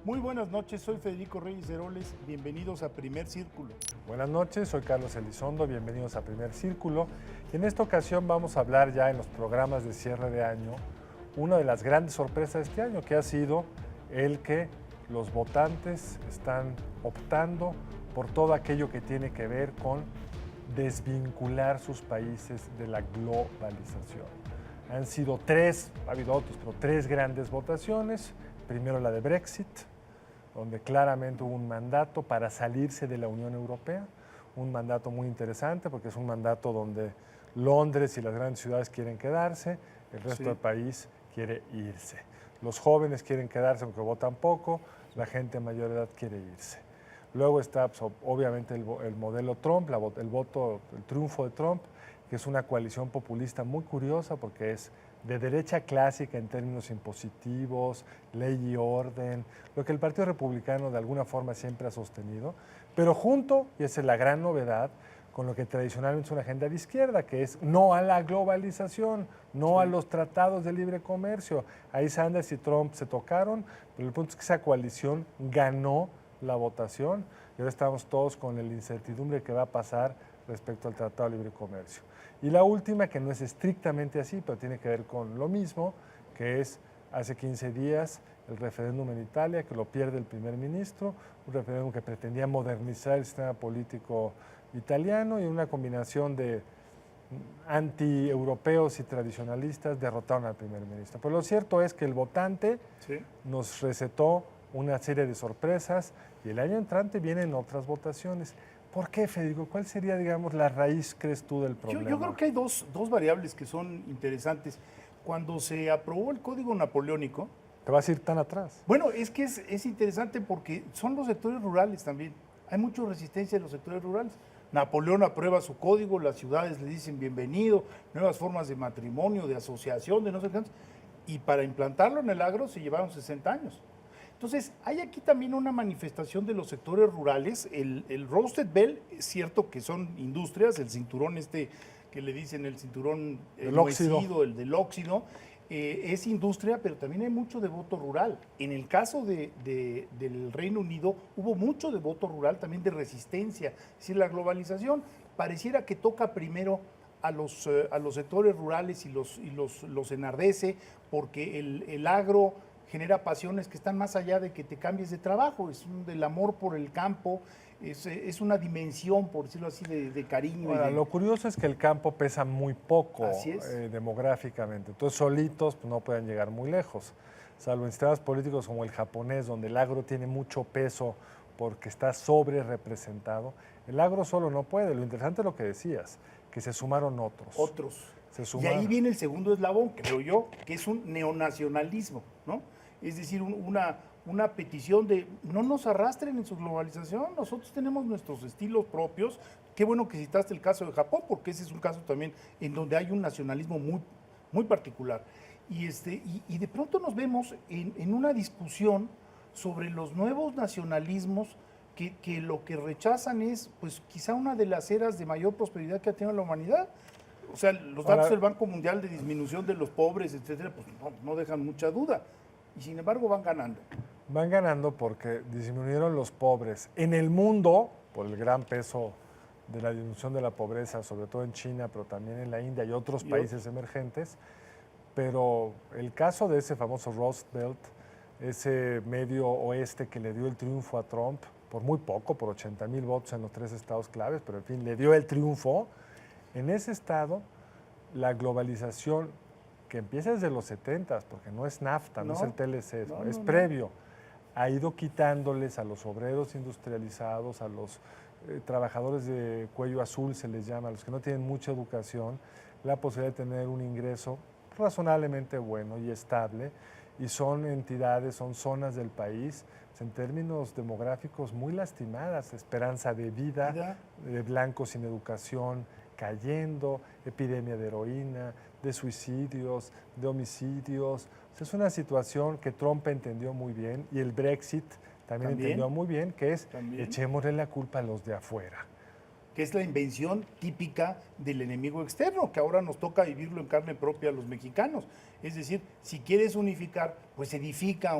Muy buenas noches, soy Federico Reyes Heroles, bienvenidos a Primer Círculo. Buenas noches, soy Carlos Elizondo, bienvenidos a Primer Círculo. Y en esta ocasión vamos a hablar ya en los programas de cierre de año, una de las grandes sorpresas de este año, que ha sido el que los votantes están optando por todo aquello que tiene que ver con desvincular sus países de la globalización. Han sido tres, ha habido otros, pero tres grandes votaciones. Primero la de Brexit, donde claramente hubo un mandato para salirse de la Unión Europea, un mandato muy interesante porque es un mandato donde Londres y las grandes ciudades quieren quedarse, el resto del país quiere irse. Los jóvenes quieren quedarse aunque votan poco, la gente de mayor edad quiere irse. Luego está pues, obviamente el modelo Trump, el triunfo de Trump, que es una coalición populista muy curiosa porque es de derecha clásica en términos impositivos, ley y orden, lo que el Partido Republicano de alguna forma siempre ha sostenido, pero junto, y esa es la gran novedad, con lo que tradicionalmente es una agenda de izquierda, que es no a la globalización, no a los tratados de libre comercio. Ahí Sanders y Trump se tocaron, pero el punto es que esa coalición ganó la votación y ahora estamos todos con la incertidumbre que va a pasar respecto al Tratado de Libre Comercio. Y la última, que no es estrictamente así, pero tiene que ver con lo mismo, que es hace 15 días el referéndum en Italia, que lo pierde el primer ministro, un referéndum que pretendía modernizar el sistema político italiano y una combinación de anti-europeos y tradicionalistas derrotaron al primer ministro. Pero lo cierto es que el votante nos recetó una serie de sorpresas y el año entrante vienen otras votaciones. ¿Por qué, Federico? ¿Cuál sería, digamos, la raíz, crees tú, del problema? Yo creo que hay dos variables que son interesantes. Cuando se aprobó el Código Napoleónico... ¿Te vas a ir tan atrás? Bueno, es que es interesante porque son los sectores rurales también. Hay mucha resistencia en los sectores rurales. Napoleón aprueba su código, las ciudades le dicen bienvenido, nuevas formas de matrimonio, de asociación, de no sé qué. Y para implantarlo en el agro se llevaron 60 años. Entonces, hay aquí también una manifestación de los sectores rurales. El Roasted Bell, es cierto que son industrias, el cinturón que le dicen el cinturón enmohecido, el del óxido, es industria, pero también hay mucho de voto rural. En el caso del Reino Unido hubo mucho de voto rural, también de resistencia. Es decir, la globalización pareciera que toca primero a los sectores rurales y los enardece, porque el agro genera pasiones que están más allá de que te cambies de trabajo, es del amor por el campo, es una dimensión, por decirlo así, de cariño. Ahora, lo curioso es que el campo pesa muy poco demográficamente, entonces solitos pues, no pueden llegar muy lejos, salvo en sistemas políticos como el japonés, donde el agro tiene mucho peso porque está sobre representado. El agro solo no puede, lo interesante es lo que decías, que se sumaron otros. Y ahí viene el segundo eslabón, creo yo, que es un neonacionalismo, ¿no? Es decir, una petición de no nos arrastren en su globalización, nosotros tenemos nuestros estilos propios. Qué bueno que citaste el caso de Japón, porque ese es un caso también en donde hay un nacionalismo muy, muy particular. Y de pronto nos vemos en una discusión sobre los nuevos nacionalismos que lo que rechazan es, pues, quizá una de las eras de mayor prosperidad que ha tenido la humanidad. O sea, los datos del Banco Mundial de disminución de los pobres, etcétera, pues no dejan mucha duda. Y sin embargo van ganando. Van ganando porque disminuyeron los pobres en el mundo por el gran peso de la disminución de la pobreza, sobre todo en China, pero también en la India y otros países emergentes. Pero el caso de ese famoso Rust Belt, ese medio oeste que le dio el triunfo a Trump, por muy poco, por 80,000 votos en los tres estados claves, pero en fin, le dio el triunfo. En ese estado, la globalización, que empieza desde los 70, porque no es NAFTA, no es el TLC, es previo, ha ido quitándoles a los obreros industrializados, a los trabajadores de cuello azul, se les llama, a los que no tienen mucha educación, la posibilidad de tener un ingreso razonablemente bueno y estable, y son entidades, son zonas del país, en términos demográficos muy lastimadas, esperanza de vida, de blancos sin educación, cayendo, epidemia de heroína, de suicidios, de homicidios. O sea, es una situación que Trump entendió muy bien y el Brexit también entendió muy bien, que es echémosle la culpa a los de afuera. Que es la invención típica del enemigo externo, que ahora nos toca vivirlo en carne propia a los mexicanos. Es decir, si quieres unificar, pues edifica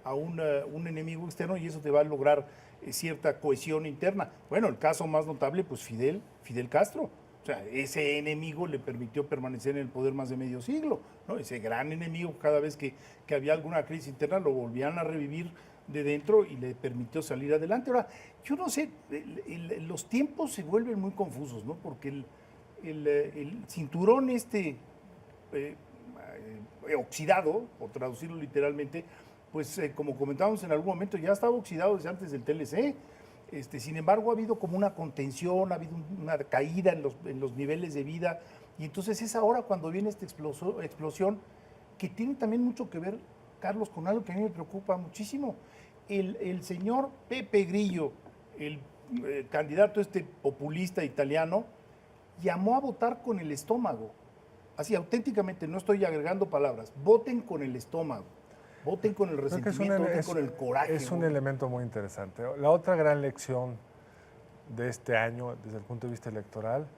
a un enemigo externo y eso te va a lograr cierta cohesión interna. Bueno, el caso más notable, pues Fidel Castro. O sea, ese enemigo le permitió permanecer en el poder más de medio siglo, ¿no? Ese gran enemigo, cada vez que había alguna crisis interna, lo volvían a revivir de dentro y le permitió salir adelante. Ahora, yo no sé, los tiempos se vuelven muy confusos, ¿no? Porque el cinturón eh, oxidado, por traducirlo literalmente, pues como comentábamos en algún momento, ya estaba oxidado desde antes del TLC. Sin embargo, ha habido como una contención, ha habido una caída en los niveles de vida, y entonces es ahora cuando viene esta explosión que tiene también mucho que ver, Carlos, con algo que a mí me preocupa muchísimo. El señor Pepe Grillo, el candidato populista italiano, llamó a votar con el estómago. Así, auténticamente, no estoy agregando palabras, voten con el estómago. Voten con el resentimiento, voten con el coraje. Es un elemento muy interesante. La otra gran lección de este año, desde el punto de vista electoral,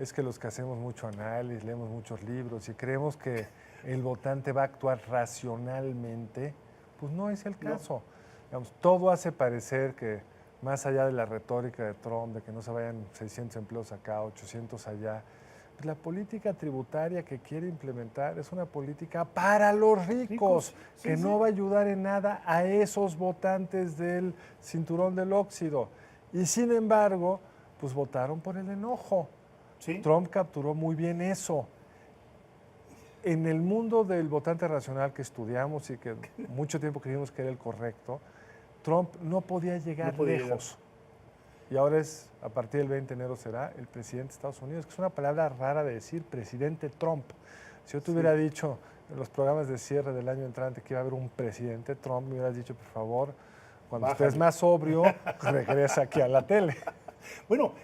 es que los que hacemos mucho análisis, leemos muchos libros y creemos que el votante va a actuar racionalmente, pues no es el caso. No. Digamos, todo hace parecer que, más allá de la retórica de Trump, de que no se vayan 600 empleos acá, 800 allá, la política tributaria que quiere implementar es una política para los ricos, que no va a ayudar en nada a esos votantes del cinturón del óxido. Y sin embargo, pues votaron por el enojo. Sí. Trump capturó muy bien eso. En el mundo del votante racional que estudiamos y que mucho tiempo creímos que era el correcto, Trump no podía llegar lejos. Y ahora a partir del 20 de enero será el presidente de Estados Unidos, que es una palabra rara de decir, presidente Trump. Si yo te hubiera dicho en los programas de cierre del año entrante que iba a haber un presidente Trump, me hubieras dicho, por favor, cuando estés más sobrio, regresa aquí a la tele. Bueno,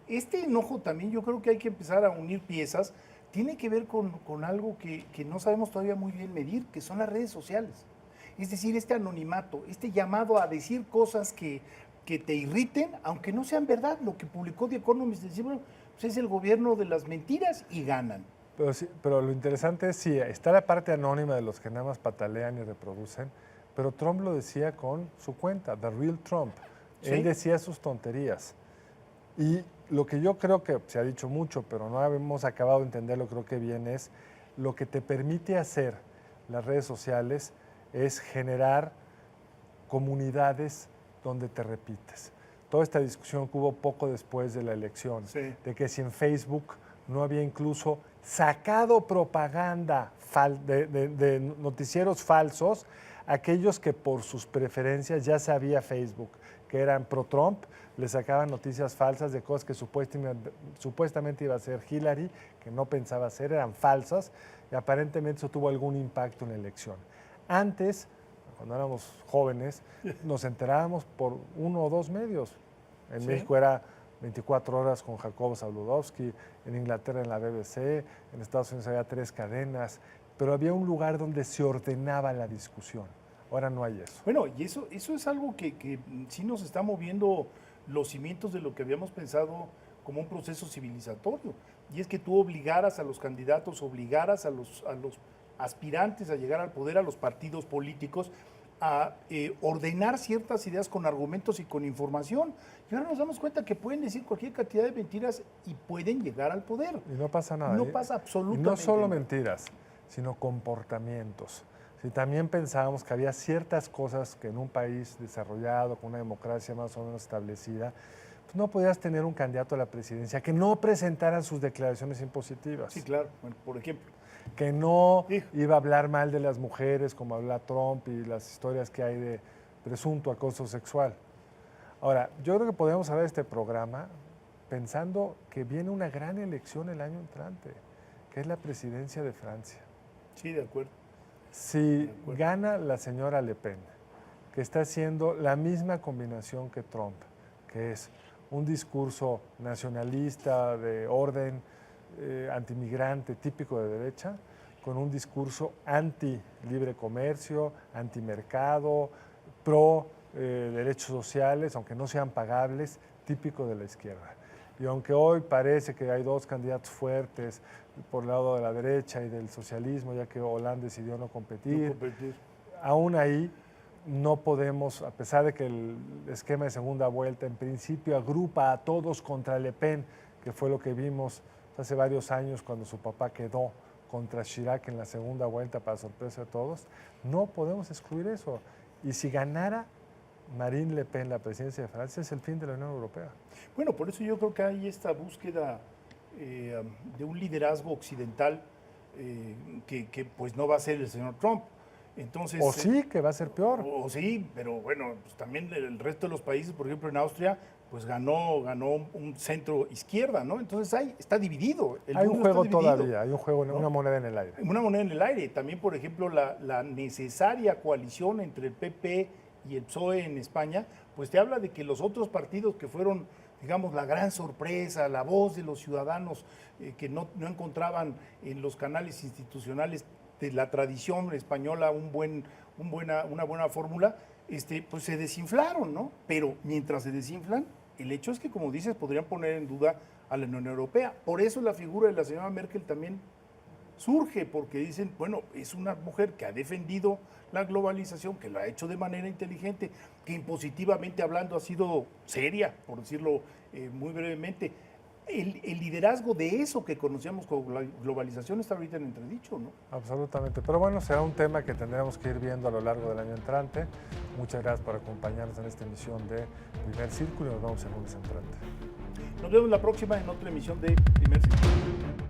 este enojo también yo creo que hay que empezar a unir piezas. Tiene que ver con algo que no sabemos todavía muy bien medir, que son las redes sociales. Es decir, este anonimato, este llamado a decir cosas que te irriten, aunque no sean verdad. Lo que publicó The Economist, decir, bueno, pues es el gobierno de las mentiras y ganan. Pero lo interesante es, sí, está la parte anónima de los que nada más patalean y reproducen, pero Trump lo decía con su cuenta, The Real Trump. ¿Sí? Él decía sus tonterías. Y lo que yo creo que se ha dicho mucho, pero no hemos acabado de entenderlo, creo que bien, es lo que te permite hacer las redes sociales es generar comunidades donde te repites. Toda esta discusión que hubo poco después de la elección, sí, de que si en Facebook no había incluso sacado propaganda de noticieros falsos, aquellos que por sus preferencias ya sabía Facebook que eran pro-Trump, le sacaban noticias falsas de cosas que supuestamente iba a ser Hillary, que no pensaba hacer, eran falsas, y aparentemente eso tuvo algún impacto en la elección. Antes, cuando éramos jóvenes, nos enterábamos por 1 o 2 medios. En México era 24 horas con Jacobo Zabludovsky, en Inglaterra en la BBC, en Estados Unidos había 3 cadenas, pero había un lugar donde se ordenaba la discusión. Ahora no hay eso. Bueno, y eso es algo que sí nos está moviendo los cimientos de lo que habíamos pensado como un proceso civilizatorio. Y es que tú obligaras a los candidatos, obligaras a los aspirantes a llegar al poder, a los partidos políticos, a ordenar ciertas ideas con argumentos y con información. Y ahora nos damos cuenta que pueden decir cualquier cantidad de mentiras y pueden llegar al poder. Y no pasa nada. No pasa absolutamente nada. Y no solo nada. Mentiras, sino comportamientos. Si también pensábamos que había ciertas cosas que en un país desarrollado, con una democracia más o menos establecida, pues no podías tener un candidato a la presidencia que no presentara sus declaraciones impositivas. Sí, claro. Bueno, por ejemplo. Que no iba a hablar mal de las mujeres, como habla Trump y las historias que hay de presunto acoso sexual. Ahora, yo creo que podemos hablar de este programa pensando que viene una gran elección el año entrante, que es la presidencia de Francia. Sí, de acuerdo. Si gana la señora Le Pen, que está haciendo la misma combinación que Trump, que es un discurso nacionalista, de orden, antimigrante, típico de derecha, con un discurso anti-libre comercio, antimercado, pro derechos sociales, aunque no sean pagables, típico de la izquierda. Y aunque hoy parece que hay 2 candidatos fuertes por el lado de la derecha y del socialismo, ya que Hollande decidió no competir, aún ahí no podemos, a pesar de que el esquema de segunda vuelta en principio agrupa a todos contra Le Pen, que fue lo que vimos hace varios años cuando su papá quedó contra Chirac en la segunda vuelta, para sorpresa de todos, no podemos excluir eso. Y si ganara Marine Le Pen la presidencia de Francia, es el fin de la Unión Europea. Bueno, por eso yo creo que hay esta búsqueda de un liderazgo occidental que pues no va a ser el señor Trump. Entonces, O sí, que va a ser peor. o sí, pero bueno, pues también el resto de los países, por ejemplo en Austria, pues ganó un centro izquierda, ¿no? Entonces está dividido. Hay un mundo está juego dividido, todavía, hay un juego, ¿no? una moneda en el aire. Una moneda en el aire. También, por ejemplo, la necesaria coalición entre el PP y el PSOE en España, pues te habla de que los otros partidos que fueron, digamos, la gran sorpresa, la voz de los ciudadanos que no encontraban en los canales institucionales de la tradición española una buena fórmula, pues se desinflaron, ¿no? Pero mientras se desinflan, el hecho es que, como dices, podrían poner en duda a la Unión Europea. Por eso la figura de la señora Merkel también surge, porque dicen, bueno, es una mujer que ha defendido la globalización, que lo ha hecho de manera inteligente, que impositivamente hablando ha sido seria, por decirlo muy brevemente. El liderazgo de eso que conocíamos como la globalización está ahorita en entredicho, ¿no? Absolutamente. Pero bueno, será un tema que tendremos que ir viendo a lo largo del año entrante. Muchas gracias por acompañarnos en esta emisión de Primer Círculo y nos vemos el lunes entrante. Nos vemos la próxima en otra emisión de Primer Círculo.